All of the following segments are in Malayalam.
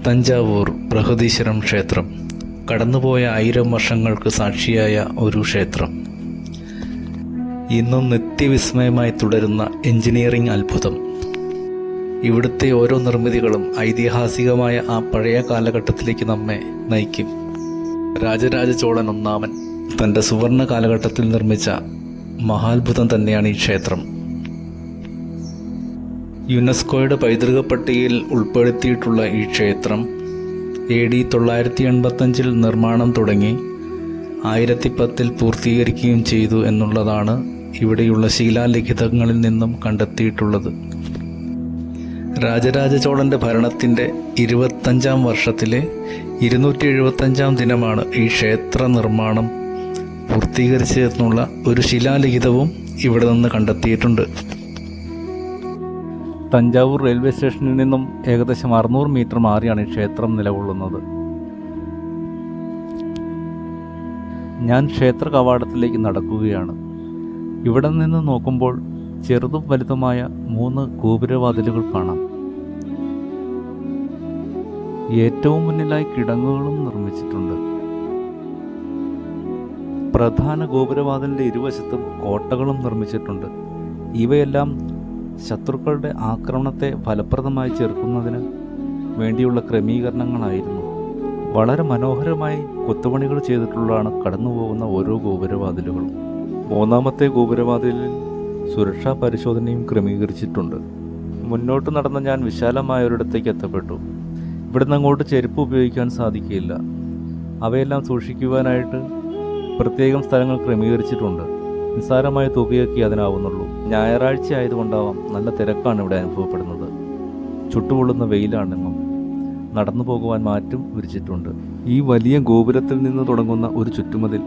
തഞ്ചാവൂർ ബൃഹദീശ്വരം ക്ഷേത്രം കടന്നുപോയ 1000 വർഷങ്ങൾക്ക് സാക്ഷിയായ ഒരു ക്ഷേത്രം. ഇന്നും നിത്യവിസ്മയമായി തുടരുന്ന എഞ്ചിനീയറിംഗ് അത്ഭുതം. ഇവിടുത്തെ ഓരോ നിർമ്മിതികളും ഐതിഹാസികമായ ആ പഴയ കാലഘട്ടത്തിലേക്ക് നമ്മെ നയിക്കും. രാജരാജ ചോളൻ ഒന്നാമൻ തൻ്റെ സുവർണ കാലഘട്ടത്തിൽ നിർമ്മിച്ച മഹാത്ഭുതം തന്നെയാണ് ഈ ക്ഷേത്രം. യുനെസ്കോയുടെ പൈതൃക പട്ടികയിൽ ഉൾപ്പെടുത്തിയിട്ടുള്ള ഈ ക്ഷേത്രം AD 985 നിർമ്മാണം തുടങ്ങി 1010 പൂർത്തീകരിക്കുകയും ചെയ്തു എന്നുള്ളതാണ് ഇവിടെയുള്ള ശിലാലിഖിതങ്ങളിൽ നിന്നും കണ്ടെത്തിയിട്ടുള്ളത്. രാജരാജ ചോളൻ്റെ ഭരണത്തിൻ്റെ 25ാം വർഷത്തിലെ 275ാം ദിനമാണ് ഈ ക്ഷേത്ര നിർമ്മാണം പൂർത്തീകരിച്ചതെന്നുള്ള ഒരു ശിലാലിഖിതവും ഇവിടെ നിന്ന് കണ്ടെത്തിയിട്ടുണ്ട്. തഞ്ചാവൂർ റെയിൽവേ സ്റ്റേഷനിൽ നിന്നും ഏകദേശം 600 മീറ്റർ മാറിയാണ് ഈ ക്ഷേത്രം നിലകൊള്ളുന്നത്. ഞാൻ ക്ഷേത്ര കവാടത്തിലേക്ക് നടക്കുകയാണ്. ഇവിടെ നിന്ന് നോക്കുമ്പോൾ ചെറുതും വലുതുമായ 3 ഗോപുരവാതിലുകൾ കാണാം. ഏറ്റവും മുന്നിലായി കിടങ്ങുകളും നിർമ്മിച്ചിട്ടുണ്ട്. പ്രധാന ഗോപുരവാതിലിൻ്റെ ഇരുവശത്തും കോട്ടകളും നിർമ്മിച്ചിട്ടുണ്ട്. ഇവയെല്ലാം ശത്രുക്കളുടെ ആക്രമണത്തെ ഫലപ്രദമായി ചെറുക്കുന്നതിന് വേണ്ടിയുള്ള ക്രമീകരണങ്ങളായിരുന്നു. വളരെ മനോഹരമായി കൊത്തുപണികൾ ചെയ്തിട്ടുള്ളതാണ് കടന്നുപോകുന്ന ഓരോ ഗോപുരവാതിലുകളും. 3ാമത്തെ ഗോപുരവാതിലിൽ സുരക്ഷാ പരിശോധനയും ക്രമീകരിച്ചിട്ടുണ്ട്. മുന്നോട്ട് നടന്ന ഞാൻ വിശാലമായ ഒരിടത്തേക്ക് എത്തപ്പെട്ടു. ഇവിടുന്ന് അങ്ങോട്ട് ചെരുപ്പ് ഉപയോഗിക്കാൻ സാധിക്കില്ല. അവയെല്ലാം സൂക്ഷിക്കുവാനായിട്ട് പ്രത്യേകം സ്ഥലങ്ങൾ ക്രമീകരിച്ചിട്ടുണ്ട്. നിസ്സാരമായ തുകയൊക്കെ അതിനാവുന്നുള്ളൂ. ഞായറാഴ്ച ആയതുകൊണ്ടാവാം നല്ല തിരക്കാണ് ഇവിടെ അനുഭവപ്പെടുന്നത്. ചുട്ടുപൊള്ളുന്ന വെയിലാണെന്നും നടന്നു പോകുവാൻ മാറ്റും വിരിച്ചിട്ടുണ്ട്. ഈ വലിയ ഗോപുരത്തിൽ നിന്ന് തുടങ്ങുന്ന ഒരു ചുറ്റുമതിൽ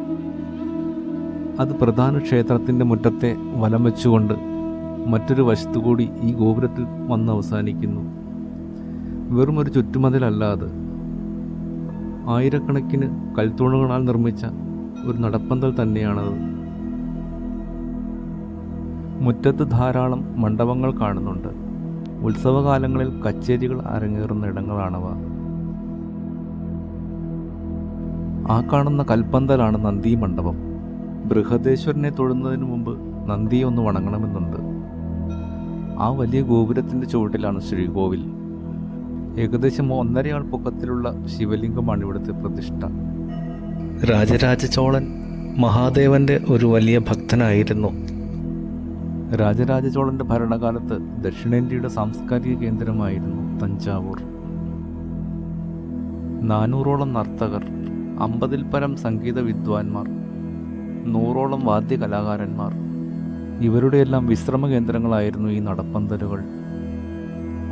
അത് പ്രധാന ക്ഷേത്രത്തിൻ്റെ മുറ്റത്തെ വലം വെച്ചുകൊണ്ട് മറ്റൊരു വശത്തു കൂടി ഈ ഗോപുരത്തിൽ വന്ന് അവസാനിക്കുന്നു. വെറും ഒരു ചുറ്റുമതിലല്ലാതെ ആയിരക്കണക്കിന് കൽത്തൂണുകളാൽ നിർമ്മിച്ച ഒരു നടപ്പന്തൽ തന്നെയാണത്. മുറ്റത്ത് ധാരാളം മണ്ഡപങ്ങൾ കാണുന്നുണ്ട്. ഉത്സവകാലങ്ങളിൽ കച്ചേരികൾ അരങ്ങേറുന്ന ഇടങ്ങളാണവ. ആ കാണുന്ന കൽപ്പന്തലാണ് നന്ദി മണ്ഡപം. ബൃഹദേശ്വരനെ തൊഴുന്നതിന് മുമ്പ് നന്ദിയെ ഒന്ന് വണങ്ങണമെന്നുണ്ട്. ആ വലിയ ഗോപുരത്തിൻ്റെ ചുവട്ടിലാണ് ശ്രീകോവിൽ. ഏകദേശം 1.5 ആൾ പൊക്കത്തിലുള്ള ശിവലിംഗമാണ് ഇവിടുത്തെ പ്രതിഷ്ഠ. രാജരാജ ചോളൻ മഹാദേവന്റെ ഒരു വലിയ ഭക്തനായിരുന്നു. രാജരാജ ചോളന്റെ ഭരണകാലത്ത് ദക്ഷിണേന്ത്യയുടെ സാംസ്കാരിക കേന്ദ്രമായിരുന്നു തഞ്ചാവൂർ. 400ഓളം നർത്തകർ, 50-ൽ പരം സംഗീത വിദ്വാൻമാർ, 100ഓളം വാദ്യകലാകാരന്മാർ, ഇവരുടെയെല്ലാം വിശ്രമ കേന്ദ്രങ്ങളായിരുന്നു ഈ നടപ്പന്തലുകൾ.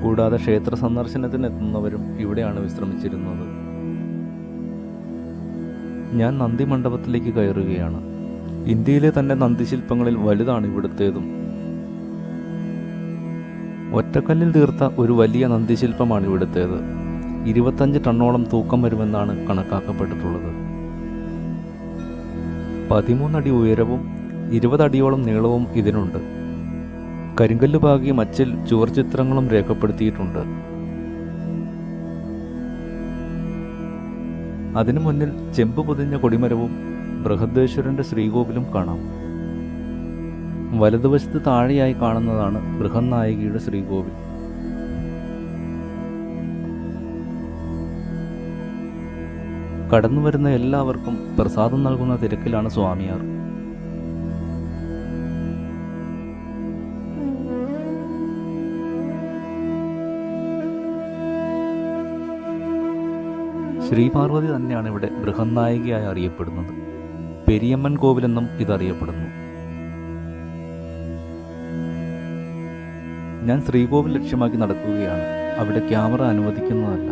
കൂടാതെ ക്ഷേത്ര സന്ദർശനത്തിന് എത്തുന്നവരും ഇവിടെയാണ് വിശ്രമിച്ചിരുന്നത്. ഞാൻ നന്ദി മണ്ഡപത്തിലേക്ക് കയറുകയാണ്. ഇന്ത്യയിലെ തന്നെ നന്ദിശില്പങ്ങളിൽ വലുതാണ് ഇവിടുത്തേതും. ഒറ്റക്കല്ലിൽ തീർത്ത ഒരു വലിയ നന്ദിശില്പമാണ് ഇവിടുത്തേത്. 25 ടണ്ണോളം തൂക്കം വരുമെന്നാണ് കണക്കാക്കപ്പെട്ടിട്ടുള്ളത്. 13 അടി ഉയരവും 20 അടിയോളം നീളവും ഇതിനുണ്ട്. കരിങ്കല്ല് പാകിയ മച്ചിൽ ചുവർചിത്രങ്ങളും രേഖപ്പെടുത്തിയിട്ടുണ്ട്. അതിനു മുന്നിൽ ചെമ്പ് പൊതിഞ്ഞ കൊടിമരവും ബൃഹദേശ്വരന്റെ ശ്രീകോവിലും കാണാം. വലതുവശത്ത് താഴെയായി കാണുന്നതാണ് ബൃഹന്നായികയുടെ ശ്രീകോവിൽ. കടന്നു വരുന്ന എല്ലാവർക്കും പ്രസാദം നൽകുന്ന തിരക്കിലാണ് സ്വാമിയാർ. ശ്രീപാർവതി തന്നെയാണ് ഇവിടെ ബൃഹന്നായികയായി അറിയപ്പെടുന്നത്. പെരിയമ്മൻ കോവിലെന്നും ഇതറിയപ്പെടുന്നു. ഞാൻ ശ്രീകോവിൽ ലക്ഷ്യമാക്കി നടക്കുകയാണ്. അവിടെ ക്യാമറ അനുവദിക്കുന്നതല്ല.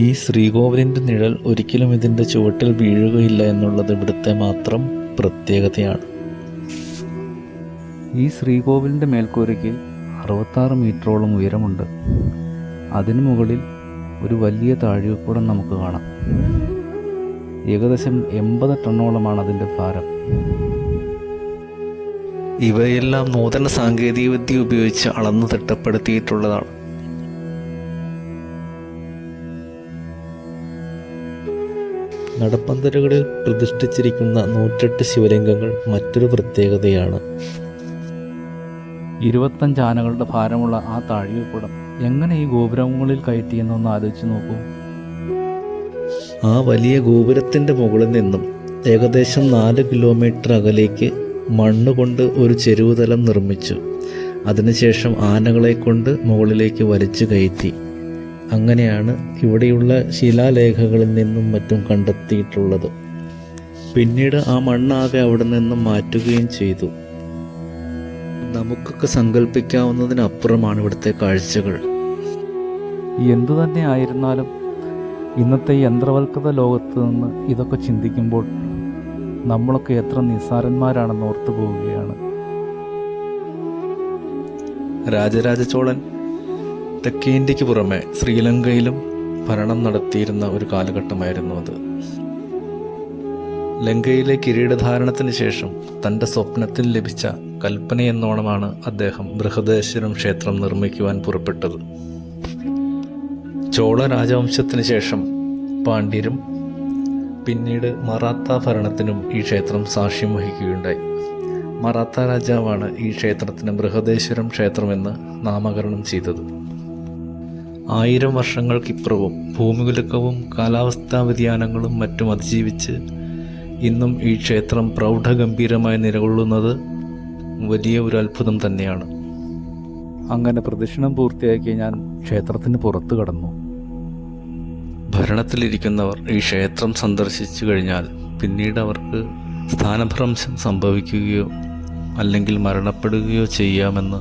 ഈ ശ്രീകോവിലിൻ്റെ നിഴൽ ഒരിക്കലും ഇതിൻ്റെ ചുവട്ടിൽ വീഴുകയില്ല എന്നുള്ളത് ഇവിടുത്തെ മാത്രം പ്രത്യേകതയാണ്. ഈ ശ്രീകോവിലിൻ്റെ മേൽക്കൂരയ്ക്ക് 66 മീറ്ററോളം ഉയരമുണ്ട്. അതിനു മുകളിൽ ഒരു വലിയ താഴികക്കുടം നമുക്ക് കാണാം. ഏകദേശം 80 ടണ്ണോളമാണ് അതിൻ്റെ ഭാരം. ഇവയെല്ലാം നൂതന സാങ്കേതികവിദ്യ ഉപയോഗിച്ച് അളന്നു തിട്ടപ്പെടുത്തിയിട്ടുള്ളതാണ്. നടപ്പന്തലുകളിൽ പ്രതിഷ്ഠിച്ചിരിക്കുന്ന 108 ശിവലിംഗങ്ങൾ മറ്റൊരു പ്രത്യേകതയാണ്. 25 ആനകളുടെ ഭാരമുള്ള ആ താഴികക്കുടം എങ്ങനെ ഈ ഗോപുരങ്ങളിൽ കയറ്റിയെന്നൊന്ന് ആലോചിച്ച് നോക്കൂ. ആ വലിയ ഗോപുരത്തിൻ്റെ മുകളിൽ നിന്നും ഏകദേശം 4 കിലോമീറ്റർ അകലേക്ക് മണ്ണുകൊണ്ട് ഒരു ചെരുവുതലം നിർമ്മിച്ചു. അതിനുശേഷം ആനകളെ കൊണ്ട് മുകളിലേക്ക് വലിച്ചു കയറ്റി. അങ്ങനെയാണ് ഇവിടെയുള്ള ശിലാലേഖകളിൽ നിന്നും മറ്റും കണ്ടെത്തിയിട്ടുള്ളത്. പിന്നീട് ആ മണ്ണാകെ അവിടെ നിന്നും മാറ്റുകയും ചെയ്തു. നമുക്കൊക്കെ സങ്കല്പിക്കാവുന്നതിനപ്പുറമാണ് ഇവിടുത്തെ കാഴ്ചകൾ. എന്തു തന്നെ ആയിരുന്നാലും ഇന്നത്തെ യന്ത്രവൽകൃത ലോകത്ത് നിന്ന് ഇതൊക്കെ ചിന്തിക്കുമ്പോൾ നമ്മളൊക്കെ എത്ര നിസ്സാരന്മാരാണെന്ന് ഓർത്തു പോവുകയാണ്. രാജരാജ ചോളൻ തെക്കേ ഇന്ത്യക്ക് പുറമെ ശ്രീലങ്കയിലും ഭരണം നടത്തിയിരുന്ന ഒരു കാലഘട്ടമായിരുന്നു അത്. ലങ്കയിലെ കിരീടധാരണത്തിന് ശേഷം തൻ്റെ സ്വപ്നത്തിൽ ലഭിച്ച കൽപ്പനയെന്നോണമാണ് അദ്ദേഹം ബൃഹദേശ്വരം ക്ഷേത്രം നിർമ്മിക്കുവാൻ പുറപ്പെട്ടത്. ചോള രാജവംശത്തിന് ശേഷം പാണ്ഡ്യരും പിന്നീട് മറാത്ത ഭരണത്തിനും ഈ ക്ഷേത്രം സാക്ഷ്യം വഹിക്കുകയുണ്ടായി. മറാത്ത രാജാവാണ് ഈ ക്ഷേത്രത്തിന് ബൃഹദേശ്വരം ക്ഷേത്രമെന്ന് നാമകരണം ചെയ്തത്. 1000 വർഷങ്ങൾക്കിപ്പുറവും ഭൂമികുലുക്കവും കാലാവസ്ഥാ വ്യതിയാനങ്ങളും മറ്റും അതിജീവിച്ച് ഇന്നും ഈ ക്ഷേത്രം പ്രൗഢഗംഭീരമായി നിലകൊള്ളുന്നത് വലിയ ഒരു അത്ഭുതം തന്നെയാണ്. അങ്ങനെ പ്രദക്ഷിണം പൂർത്തിയാക്കി ഞാൻ ക്ഷേത്രത്തിന് പുറത്തു കടന്നു. ഭരണത്തിലിരിക്കുന്നവർ ഈ ക്ഷേത്രം സന്ദർശിച്ചു കഴിഞ്ഞാൽ പിന്നീട് അവർക്ക് സ്ഥാനഭ്രംശം സംഭവിക്കുകയോ അല്ലെങ്കിൽ മരണപ്പെടുകയോ ചെയ്യാമെന്ന്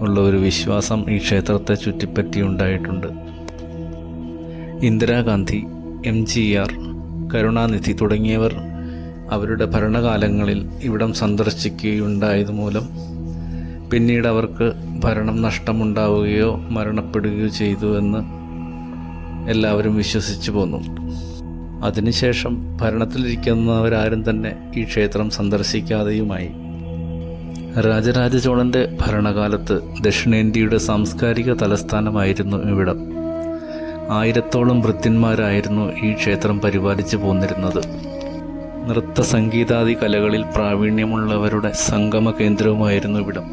ഉള്ള ഒരു വിശ്വാസം ഈ ക്ഷേത്രത്തെ ചുറ്റിപ്പറ്റി ഉണ്ടായിട്ടുണ്ട്. ഇന്ദിരാഗാന്ധി, MGR, കരുണാനിധി തുടങ്ങിയവർ അവരുടെ ഭരണകാലങ്ങളിൽ ഇവിടം സന്ദർശിക്കുകയുണ്ടായത് മൂലം പിന്നീട് അവർക്ക് ഭരണം നഷ്ടമുണ്ടാവുകയോ മരണപ്പെടുകയോ ചെയ്തു എന്ന് എല്ലാവരും വിശ്വസിച്ചു പോന്നു. അതിനുശേഷം ഭരണത്തിലിരിക്കുന്നവരാരും തന്നെ ഈ ക്ഷേത്രം സന്ദർശിക്കാതെയുമായി. രാജരാജ ചോളൻ്റെ ഭരണകാലത്ത് ദക്ഷിണേന്ത്യയുടെ സാംസ്കാരിക തലസ്ഥാനമായിരുന്നു ഇവിടം. 1000ഓളം ഭൃത്യന്മാരായിരുന്നു ഈ ക്ഷേത്രം പരിപാലിച്ചു പോന്നിരുന്നത്. നൃത്ത സംഗീതാദി കലകളിൽ പ്രാവീണ്യമുള്ളവരുടെ സംഗമ കേന്ദ്രവുമായിരുന്നു ഇവിടം.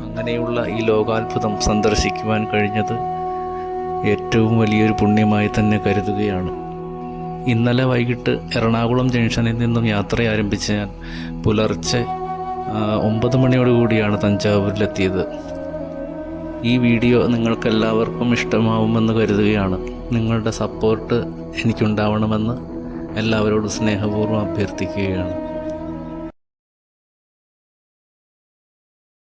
അങ്ങനെയുള്ള ഈ ലോകാത്ഭുതം സന്ദർശിക്കുവാൻ കഴിഞ്ഞത് ഏറ്റവും വലിയൊരു പുണ്യമായി തന്നെ കരുതുകയാണ്. ഇന്നലെ വൈകിട്ട് എറണാകുളം ജംഗ്ഷനിൽ നിന്നും യാത്ര ആരംഭിച്ച് ഞാൻ പുലർച്ചെ 9 മണിയോടുകൂടിയാണ് തഞ്ചാവൂരിലെത്തിയത്. ഈ വീഡിയോ നിങ്ങൾക്കെല്ലാവർക്കും ഇഷ്ടമാവുമെന്ന് കരുതുകയാണ്. നിങ്ങളുടെ സപ്പോർട്ട് എനിക്കുണ്ടാവണമെന്ന് എല്ലാവരോടും സ്നേഹപൂർവ്വം അഭ്യർത്ഥിക്കുകയാണ്.